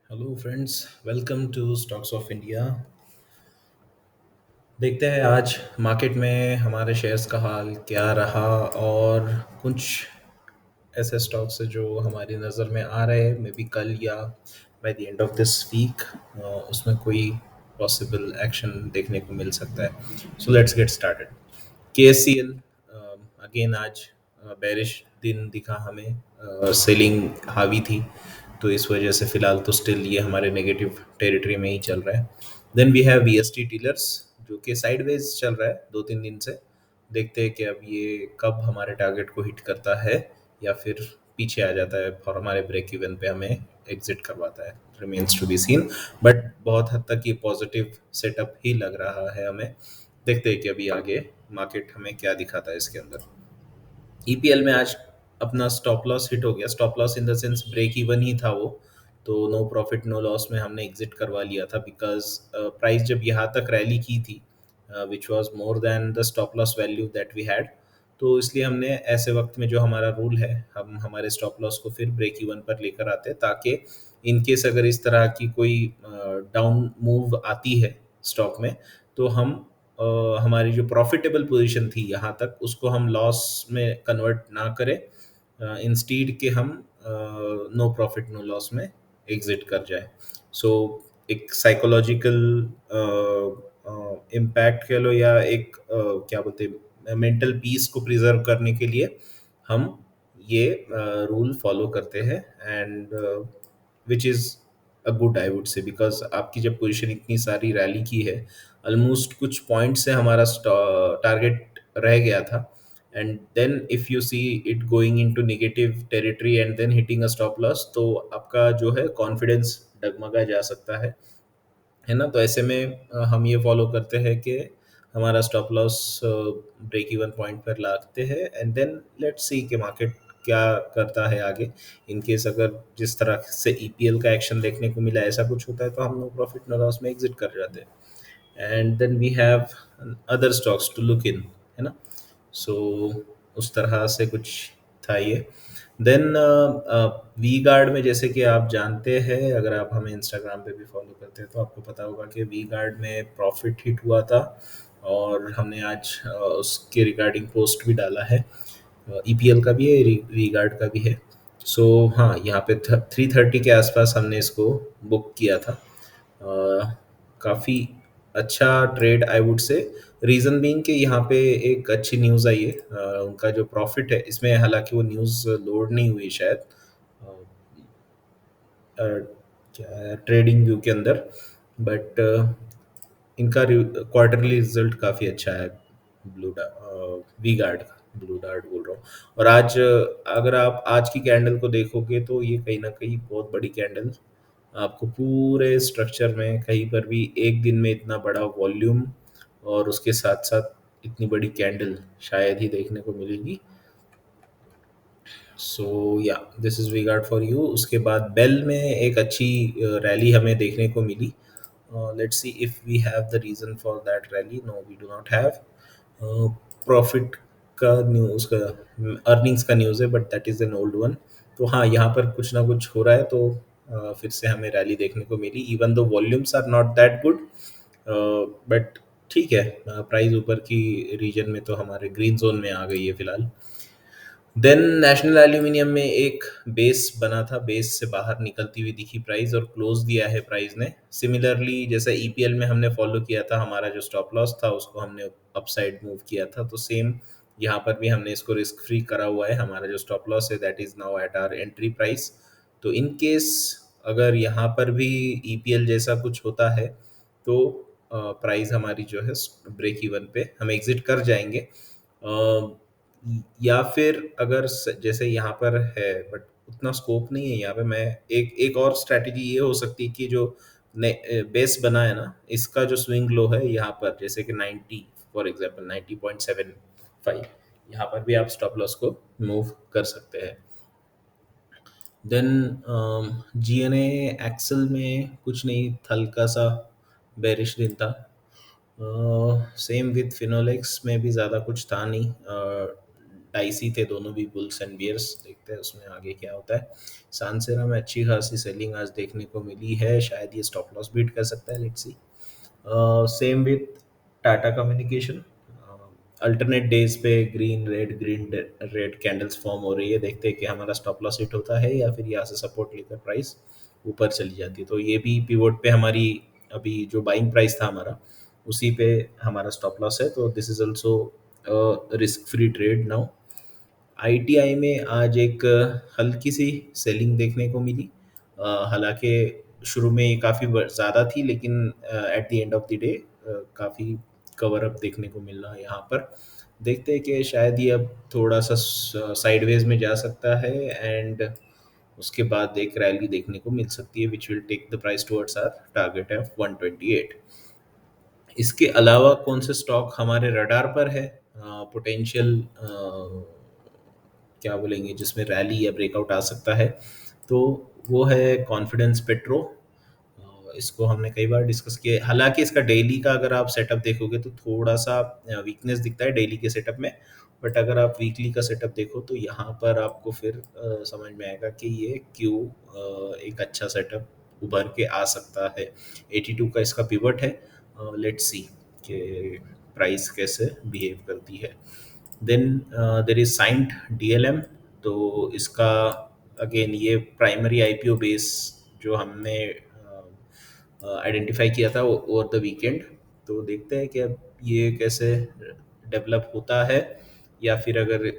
Hello friends, welcome to stocks of India. देखते हैं आज मार्केट में हमारे शेयर्स का हाल क्या रहा और कुछ ऐसे स्टॉक्स है जो हमारी नज़र में आ रहे हैं, मे बी कल या by the end of this week उसमें कोई पॉसिबल एक्शन देखने को मिल सकता है। So let's get started. KSCL again आज बेरिश दिन दिखा हमें, सेलिंग हावी थी, तो इस वजह से फिलहाल तो स्टिल ये हमारे नेगेटिव टेरिटरी में ही चल रहा है। देन वी हैव VST टीलर्स जो कि साइडवेज चल रहा है 2-3 दिन से। देखते हैं कि अब ये कब हमारे टारगेट को हिट करता है या फिर पीछे आ जाता है और हमारे ब्रेक इवन पे हमें एग्जिट करवाता है। Remains to be seen, but बहुत हद तक ये पॉजिटिव सेटअप ही लग रहा है हमें। देखते हैं कि अभी आगे मार्केट हमें क्या दिखाता है इसके अंदर। EPL में आज अपना स्टॉप लॉस हिट हो गया। Stop loss in the sense break even ही था वो, तो नो प्रॉफिट नो लॉस में हमने एग्जिट करवा लिया था बिकॉज प्राइस जब यहाँ तक रैली की थी which was more than the stop loss value that we had. तो इसलिए हमने ऐसे वक्त में जो हमारा रूल है, हम हमारे स्टॉप लॉस को फिर ब्रेक इवन पर लेकर आते हैं ताकि इन केस अगर इस तरह की कोई डाउन मूव आती है स्टॉक में, तो हम हमारी जो प्रॉफिटेबल पोजीशन थी यहाँ तक उसको हम लॉस में कन्वर्ट ना करें, इंस्टीड के हम नो प्रॉफिट नो लॉस में एग्जिट कर जाए। सो एक साइकोलॉजिकल इम्पैक्ट कह लो या एक क्या बोलते हैं मेंटल पीस को प्रिजर्व करने के लिए हम ये रूल फॉलो करते हैं, and which is a good I would say, because आपकी जब पोजीशन इतनी सारी रैली की है, ऑलमोस्ट कुछ पॉइंट से हमारा टारगेट रह गया था, and then if you see it going into negative territory and then hitting a stop loss, तो आपका जो है कॉन्फिडेंस डगमगा जा सकता है ना। तो ऐसे में हम ये फॉलो करते हैं कि हमारा stop loss break even point पर लाते हैं, एंड देन लेट्स सी कि मार्केट क्या करता है आगे। इन केस अगर जिस तरह से EPL का एक्शन देखने को मिला ऐसा कुछ होता है तो हम नो प्रॉफिट नो लॉस में एग्जिट कर जाते हैं, and then we have other stocks to look in, है ना। सो उस तरह से कुछ था ये। देन वी गार्ड में जैसे कि आप जानते हैं, अगर आप हमें इंस्टाग्राम पे भी फॉलो करते हैं तो आपको पता होगा कि वी गार्ड में प्रॉफिट हिट हुआ था, और हमने आज उसके रिगार्डिंग पोस्ट भी डाला है। EPL का भी है, वी गार्ड का भी है। सो हाँ, यहाँ पे 3:30 के आसपास हमने इसको बुक किया था। काफ़ी अच्छा trade I would say. Reason being कि यहाँ पे एक अच्छी न्यूज़ आई है। उनका जो प्रॉफिट है इसमें, हालांकि वो न्यूज़ लोड नहीं हुई शायद क्या ट्रेडिंग व्यू के अंदर, बट इनका क्वार्टरली रिजल्ट काफ़ी अच्छा है। वी गार्ड का, ब्लू डार्ट बोल रहा हूँ। और आज अगर आप आज की कैंडल को देखोगे तो ये कहीं ना कहीं बहुत बड़ी कैंडल आपको पूरे स्ट्रक्चर में कहीं पर भी एक दिन में इतना बड़ा वॉल्यूम और उसके साथ साथ इतनी बड़ी कैंडल शायद ही देखने को मिलेगी। So yeah this is V Guard for you. उसके बाद बेल में एक अच्छी रैली हमें देखने को मिली। Let's see if we have the reason for that rally. No, we do not have. Profit का न्यूज़ का, अर्निंग्स का न्यूज़ है, but that is an old one. तो हाँ, यहाँ पर कुछ ना कुछ हो रहा है, तो फिर से हमें रैली देखने को मिली, even though volumes are not that good, but ठीक है। प्राइस ऊपर की रीजन में तो हमारे ग्रीन जोन में आ गई है फिलहाल। देन नेशनल एल्यूमिनियम में एक बेस बना था, बेस से बाहर निकलती हुई दिखी प्राइस और क्लोज दिया है प्राइस ने। सिमिलरली जैसे EPL में हमने फॉलो किया था, हमारा जो स्टॉप लॉस था उसको हमने अपसाइड मूव किया था, तो सेम यहाँ पर भी हमने इसको रिस्क फ्री करा हुआ है। हमारा जो स्टॉप लॉस है that is now at our entry price. तो इन केस अगर यहाँ पर भी EPL जैसा कुछ होता है तो प्राइस हमारी जो है ब्रेक इवन पे हम एग्जिट कर जाएंगे। या फिर अगर जैसे यहाँ पर है बट उतना स्कोप नहीं है यहाँ पे, मैं एक एक और स्ट्रैटेजी ये हो सकती है कि जो बेस बना है ना, इसका जो स्विंग लो है यहाँ पर, जैसे कि 90 फॉर एग्जांपल 90.75, यहाँ पर भी आप स्टॉप लॉस को मूव कर सकते हैं। देन GNA एक्सेल में कुछ नहीं, हल्का सा बेरिश दिन था। सेम विद फिनोलेक्स में भी ज़्यादा कुछ था नहीं। डाइसी थे दोनों भी, बुल्स एंड बियर्स। देखते हैं उसमें आगे क्या होता है। सानसेरा में अच्छी खासी सेलिंग आज देखने को मिली है, शायद ये स्टॉप लॉस बीट कर सकता है, let's see. Same with Tata communication. Alternate days पे ग्रीन रेड कैंडल्स फॉर्म हो रही है। देखते हैं कि हमारा स्टॉप लॉस हिट होता है या फिर यहाँ से सपोर्ट लेकर प्राइस ऊपर चली जाती है। तो ये भी पिवोट पे हमारी, अभी जो बाइंग प्राइस था हमारा, उसी पे हमारा स्टॉप लॉस है। तो this is also risk free trade now. ITI में आज एक हल्की सी सेलिंग देखने को मिली। हालांकि शुरू में ये काफ़ी ज़्यादा थी, लेकिन at the end of the day काफ़ी कवर अप देखने को मिल रहा है यहाँ पर। देखते हैं कि शायद ये अब थोड़ा सा साइडवेज में जा सकता है, एंड उसके बाद एक रैली देखने को मिल सकती है which will take the price towards our target of 128। इसके अलावा कौन से स्टॉक हमारे रडार पर है पोटेंशियल, क्या बोलेंगे, जिसमें रैली या ब्रेकआउट आ सकता है, तो वो है कॉन्फिडेंस पेट्रो। इसको हमने कई बार डिस्कस किया है। हालांकि इसका डेली का अगर आप सेटअप देखोगे तो थोड़ा सा वीकनेस दिखता है डेली के सेटअप में, बट अगर आप वीकली का सेटअप देखो तो यहाँ पर आपको फिर समझ में आएगा कि ये क्यों एक अच्छा सेटअप उभर के आ सकता है। 82 का इसका पिवट है। लेट्स सी कि प्राइस कैसे बिहेव करती है। Then there is saint DLM. तो इसका अगेन ये प्राइमरी आईपीओ बेस जो हमने आइडेंटिफाई किया था ओवर द वीकेंड। तो देखते हैं कि अब ये कैसे डेवलप होता है, या फिर अगर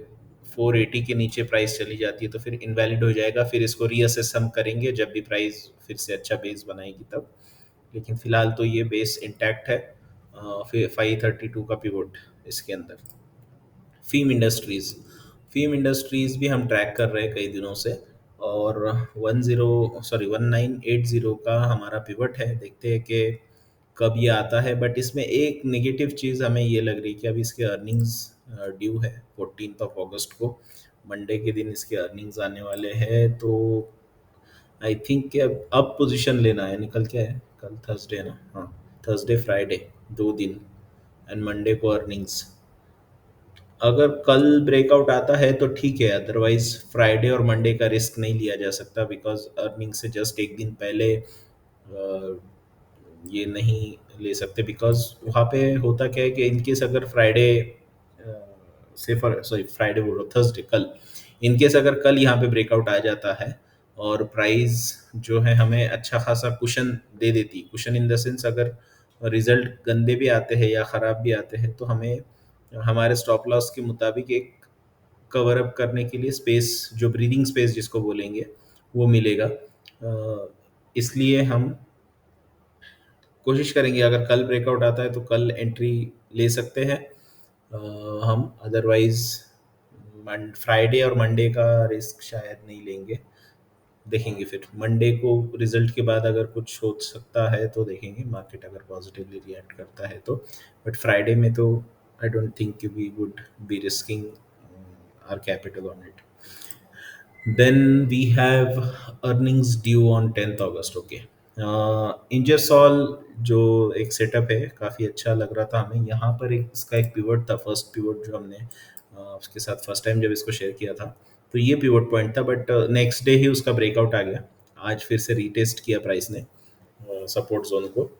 480 के नीचे प्राइस चली जाती है तो फिर इनवैलिड हो जाएगा। फिर इसको रीअसेस हम करेंगे जब भी प्राइस फिर से अच्छा बेस बनाएगी तब। लेकिन फिलहाल तो ये बेस इंटैक्ट है। फिर 532 का पिवोट इसके अंदर। फ़िल्म इंडस्ट्रीज़, फ़िल्म इंडस्ट्रीज़ भी हम ट्रैक कर रहे हैं कई दिनों से, और 1980 का हमारा पिवट है। देखते हैं कि कब ये आता है। बट इसमें एक नेगेटिव चीज़ हमें ये लग रही है कि अभी इसके अर्निंग्स ड्यू है 14 ऑफ अगस्त को, मंडे के दिन इसके अर्निंग्स आने वाले हैं। तो आई थिंक कि अब पोजीशन लेना है। निकल क्या है, कल थर्सडे है ना, हाँ, थर्सडे फ्राइडे 2 दिन, एंड मंडे को अर्निंग्स। अगर कल ब्रेकआउट आता है तो ठीक है, अदरवाइज फ्राइडे और मंडे का रिस्क नहीं लिया जा सकता, बिकॉज अर्निंग से जस्ट एक दिन पहले ये नहीं ले सकते। बिकॉज वहाँ पे होता क्या है कि इनकेस अगर फ्राइडे से सॉरी फ्राइडे बोल रहा हूँ, थर्सडे कल, इनकेस अगर कल यहाँ पे ब्रेकआउट आ जाता है और प्राइस जो है हमें अच्छा खासा कुशन दे देती, कुशन इन द सेंस अगर रिजल्ट गंदे भी आते हैं या ख़राब भी आते हैं तो हमें हमारे स्टॉप लॉस के मुताबिक एक कवर अप करने के लिए स्पेस, जो ब्रीदिंग स्पेस जिसको बोलेंगे, वो मिलेगा। इसलिए हम कोशिश करेंगे अगर कल ब्रेकआउट आता है तो कल एंट्री ले सकते हैं हम। अदरवाइज फ्राइडे और मंडे का रिस्क शायद नहीं लेंगे। देखेंगे फिर मंडे को रिजल्ट के बाद अगर कुछ हो सकता है तो देखेंगे, मार्केट अगर पॉजिटिवली रिएक्ट करता है तो। बट फ्राइडे में तो I don't think we would be risking our capital on it. Then we have earnings due on 10th अगस्त। ओके, इंजरसॉल जो एक सेटअप है काफ़ी अच्छा लग रहा था हमें। यहाँ पर एक इसका एक पिवट था, फर्स्ट पिवट जो हमने उसके साथ फर्स्ट टाइम जब इसको शेयर किया था, तो ये पिवट पॉइंट था। बट नेक्स्ट डे ही उसका ब्रेकआउट आ गया। आज फिर से रीटेस्ट किया प्राइस ने सपोर्ट जोन को।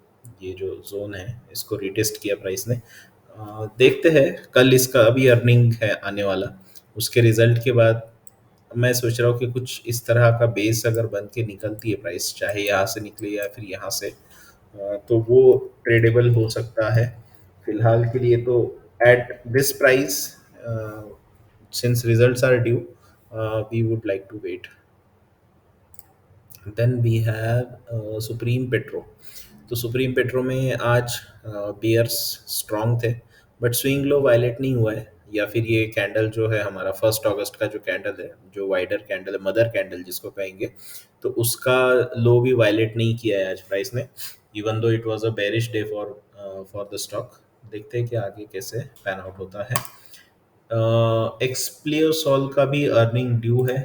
ये जो जोन है इसको रीटेस्ट किया प्राइस ने। देखते हैं कल इसका अभी अर्निंग है आने वाला, उसके रिजल्ट के बाद मैं सोच रहा हूँ कि कुछ इस तरह का बेस अगर बन के निकलती है प्राइस, चाहे यहाँ से निकले या फिर यहाँ से, तो वो ट्रेडेबल हो सकता है। फिलहाल के लिए तो at this price, since results are due, we would like to wait. Then we have Supreme Petro. तो सुप्रीम पेट्रो में आज बियर्स स्ट्रॉन्ग थे, बट स्विंग लो वायलेट नहीं हुआ है, या फिर ये कैंडल जो है हमारा 1 अगस्त का जो कैंडल है, जो वाइडर कैंडल है, मदर कैंडल जिसको कहेंगे, तो उसका लो भी वायलेट नहीं किया है आज प्राइस ने, even though it was a bearish day for the stock. देखते हैं कि आगे कैसे पैन आउट होता है। एक्सप्लियोसॉल का भी अर्निंग ड्यू है।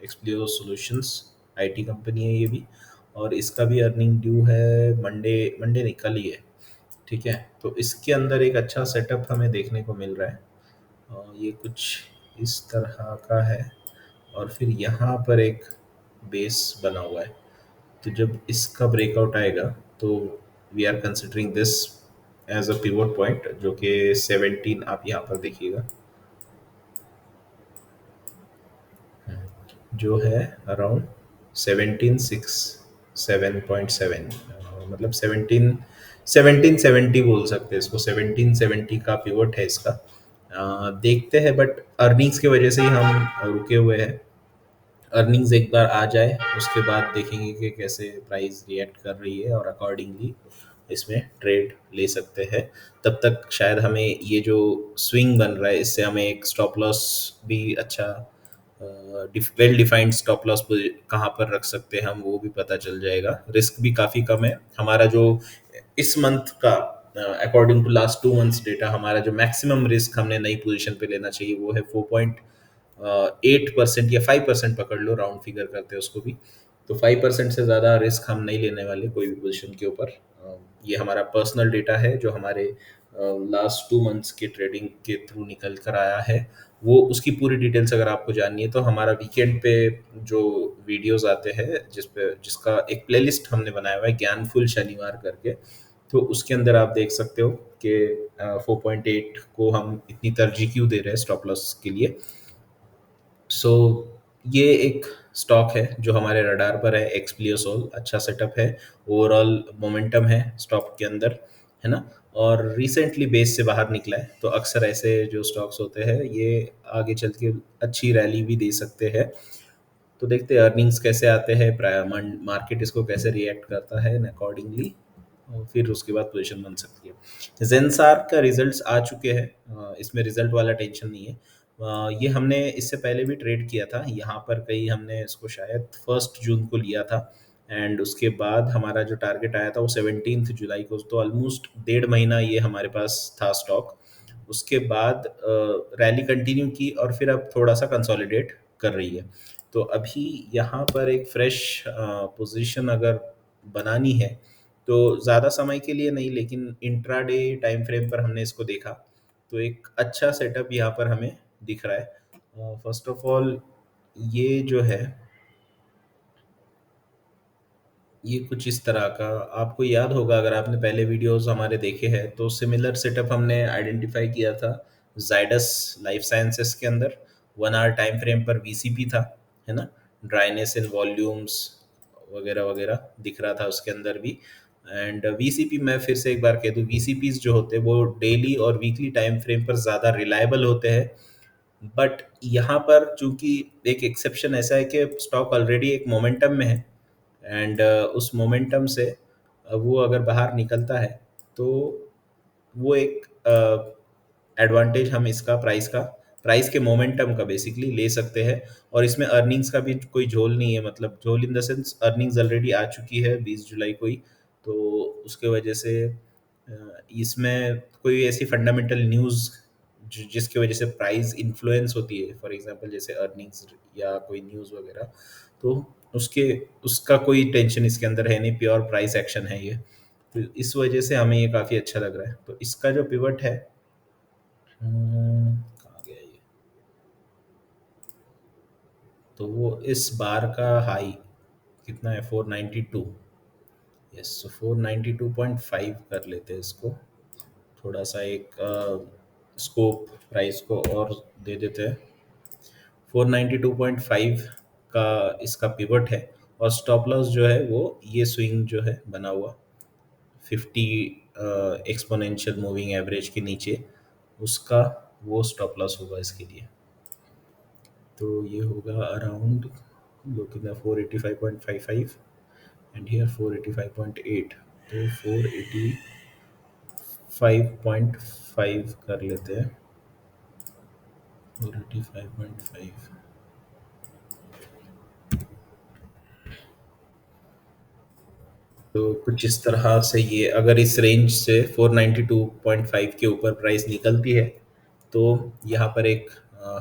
एक्सप्लियो सॉल्यूशंस आईटी कंपनी है ये भी, और इसका भी अर्निंग ड्यू है मंडे, मंडे निकल ही है। ठीक है, तो इसके अंदर एक अच्छा सेटअप हमें देखने को मिल रहा है। ये कुछ इस तरह का है और फिर यहाँ पर एक बेस बना हुआ है। तो जब इसका ब्रेकआउट आएगा तो we are considering this as a pivot point, जो कि 17 आप यहाँ पर देखिएगा, जो है अराउंड 1767.7, मतलब 1770 बोल सकते हैं इसको, 1770 का पिवट है इसका। देखते हैं, बट अर्निंग्स की वजह से ही हम रुके हुए हैं। अर्निंग्स एक बार आ जाए उसके बाद देखेंगे कि कैसे प्राइस रिएक्ट कर रही है और अकॉर्डिंगली इसमें ट्रेड ले सकते हैं। तब तक शायद हमें ये जो स्विंग बन रहा है इससे हमें एक स्टॉप लॉस भी अच्छा, वेल डिफाइंड स्टॉप लॉस कहाँ पर रख सकते हैं हम, वो भी पता चल जाएगा। रिस्क भी काफ़ी कम है हमारा। जो इस मंथ का according to last 2 months data, हमारा जो मैक्सिमम रिस्क हमने नई पोजीशन पे लेना चाहिए वो है 4.8% या 5% पकड़ लो, राउंड फिगर करते हैं उसको भी। तो 5% से ज़्यादा रिस्क हम नहीं लेने वाले कोई भी पोजीशन के ऊपर। ये हमारा पर्सनल डेटा है जो हमारे लास्ट 2 मंथ्स के ट्रेडिंग के थ्रू निकल कर आया है। वो उसकी पूरी डिटेल्स अगर आपको जाननी है तो हमारा वीकेंड पे जो वीडियोस आते हैं जिसका एक प्लेलिस्ट हमने बनाया हुआ है ज्ञानफुल शनिवार करके, तो उसके अंदर आप देख सकते हो कि 4.8 को हम इतनी तरजीह क्यों दे रहे हैं स्टॉप लॉस के लिए। सो ये एक स्टॉक है जो हमारे रडार पर है, एक्सप्लियोसोल। अच्छा सेटअप है, ओवरऑल मोमेंटम है स्टॉक के अंदर, है ना। और रिसेंटली बेस से बाहर निकला है, तो अक्सर ऐसे जो स्टॉक्स होते हैं ये आगे चल के अच्छी रैली भी दे सकते हैं। तो देखते हैं अर्निंग्स कैसे आते हैं, मार्केट इसको कैसे रिएक्ट करता है, अकॉर्डिंगली और फिर उसके बाद पोजीशन बन सकती है। जेंसार का रिजल्ट्स आ चुके हैं, इसमें रिजल्ट वाला टेंशन नहीं है। ये हमने इससे पहले भी ट्रेड किया था यहाँ पर कहीं, हमने इसको शायद 1 जून को लिया था। एंड उसके बाद हमारा जो टारगेट आया था वो 17 जुलाई को, तो ऑलमोस्ट 1.5 महीना ये हमारे पास था स्टॉक। उसके बाद रैली कंटिन्यू की और फिर अब थोड़ा सा कंसोलिडेट कर रही है। तो अभी यहाँ पर एक फ्रेश पोजीशन अगर बनानी है तो ज़्यादा समय के लिए नहीं, लेकिन इंट्राडे टाइम फ्रेम पर हमने इसको देखा तो एक अच्छा सेटअप यहाँ पर हमें दिख रहा है। फर्स्ट ऑफ ऑल ये जो है ये कुछ इस तरह का, आपको याद होगा अगर आपने पहले वीडियोस हमारे देखे हैं तो सिमिलर सेटअप हमने आइडेंटिफाई किया था जाइडस लाइफ साइंसेस के अंदर। 1 आवर टाइम फ्रेम पर वीसीपी था, है ना। ड्राइनेस इन वॉल्यूम्स वगैरह वगैरह दिख रहा था उसके अंदर भी। एंड वीसीपी, मैं फिर से एक बार कह दूं, वीसीपीज जो होते हैं वो डेली और वीकली टाइम फ्रेम पर ज़्यादा रिलायबल होते हैं। बट यहाँ पर चूंकि एक एक्सेप्शन ऐसा है कि स्टॉक ऑलरेडी एक मोमेंटम में है एंड उस मोमेंटम से वो अगर बाहर निकलता है तो वो एक एडवांटेज हम इसका प्राइस के मोमेंटम का बेसिकली ले सकते हैं। और इसमें अर्निंग्स का भी कोई झोल नहीं है, मतलब झोल in the sense earnings already आ चुकी है 20 जुलाई को ही। तो उसके वजह से इसमें कोई ऐसी फंडामेंटल न्यूज़ जिसकी वजह से प्राइस इन्फ्लुएंस होती है, फॉर एग्जांपल जैसे अर्निंग्स या कोई न्यूज़ वगैरह, तो उसके उसका कोई टेंशन इसके अंदर है नहीं, प्योर प्राइस एक्शन है ये। तो इस वजह से हमें ये काफ़ी अच्छा लग रहा है। तो इसका जो पिवट है, कहाँ गया ये, तो वो इस बार का हाई कितना है, 492। यस, so 492.5 कर लेते हैं इसको, थोड़ा सा एक स्कोप प्राइस को और दे देते हैं। 492.5 का इसका पिवट है और स्टॉप लॉस जो है वो ये स्विंग जो है बना हुआ 50 एक्सपोनेंशियल मूविंग एवरेज के नीचे, उसका वो स्टॉप लॉस होगा इसके लिए। तो ये होगा अराउंड, जो कितना, 485.55 एंड हियर 485.8, तो 485.5 कर लेते हैं। 485.5, तो कुछ इस तरह से ये अगर इस रेंज से 492.5 के ऊपर प्राइस निकलती है तो यहाँ पर एक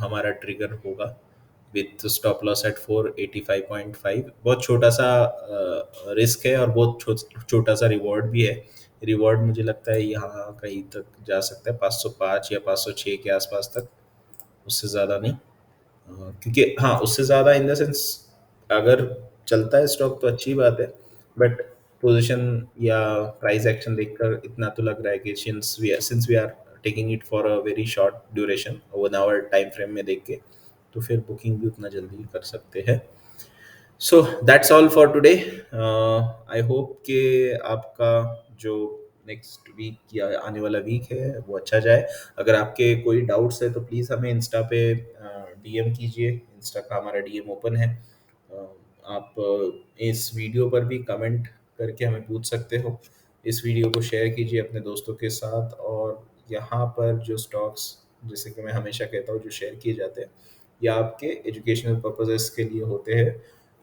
हमारा ट्रिगर होगा विथ स्टॉप लॉस एट 485.5। बहुत छोटा सा रिस्क है और बहुत छोटा सा रिवॉर्ड भी है। रिवॉर्ड मुझे लगता है यहाँ कहीं तक जा सकता है, 505 या 506 के आसपास तक। उससे ज़्यादा नहीं। क्योंकि हाँ, उससे ज़्यादा इन द सेंस अगर चलता है स्टॉक तो अच्छी बात है, बट पोजीशन या प्राइस एक्शन देखकर इतना तो लग रहा है कि since we are taking it for a very short duration 1 hour time frame में देख के, तो फिर बुकिंग भी उतना जल्दी कर सकते हैं। So that's all for today. I hope कि आपका जो नेक्स्ट वीक या आने वाला वीक है वो अच्छा जाए। अगर आपके कोई डाउट्स है तो प्लीज़ हमें इंस्टा पे डीएम कीजिए। इंस्टा का हमारा डीएम ओपन है। आप इस वीडियो पर भी कमेंट करके हमें पूछ सकते हो। इस वीडियो को शेयर कीजिए अपने दोस्तों के साथ। और यहाँ पर जो स्टॉक्स, जैसे कि मैं हमेशा कहता हूँ, जो शेयर किए जाते हैं या आपके एजुकेशनल पर्पजेस के लिए होते हैं।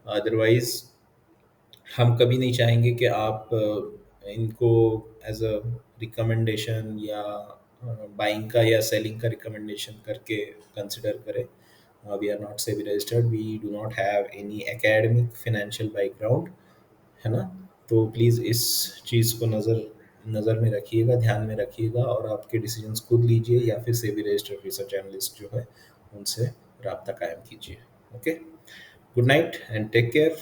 अदरवाइज हम कभी नहीं चाहेंगे कि आप इनको एज अ रिकमेंडेशन या बाइंग का या सेलिंग का रिकमेंडेशन करके कंसिडर करें। We are not SEBI registered, we do not have any academic financial background, है ना? तो प्लीज़ इस चीज़ को नज़र में रखिएगा, ध्यान में रखिएगा, और आपके डिसीजंस खुद लीजिए या फिर सेबी रजिस्टर्ड रिसर्च एनालिस्ट जो है उनसे राब्ता कायम कीजिए। Okay, good night and take care.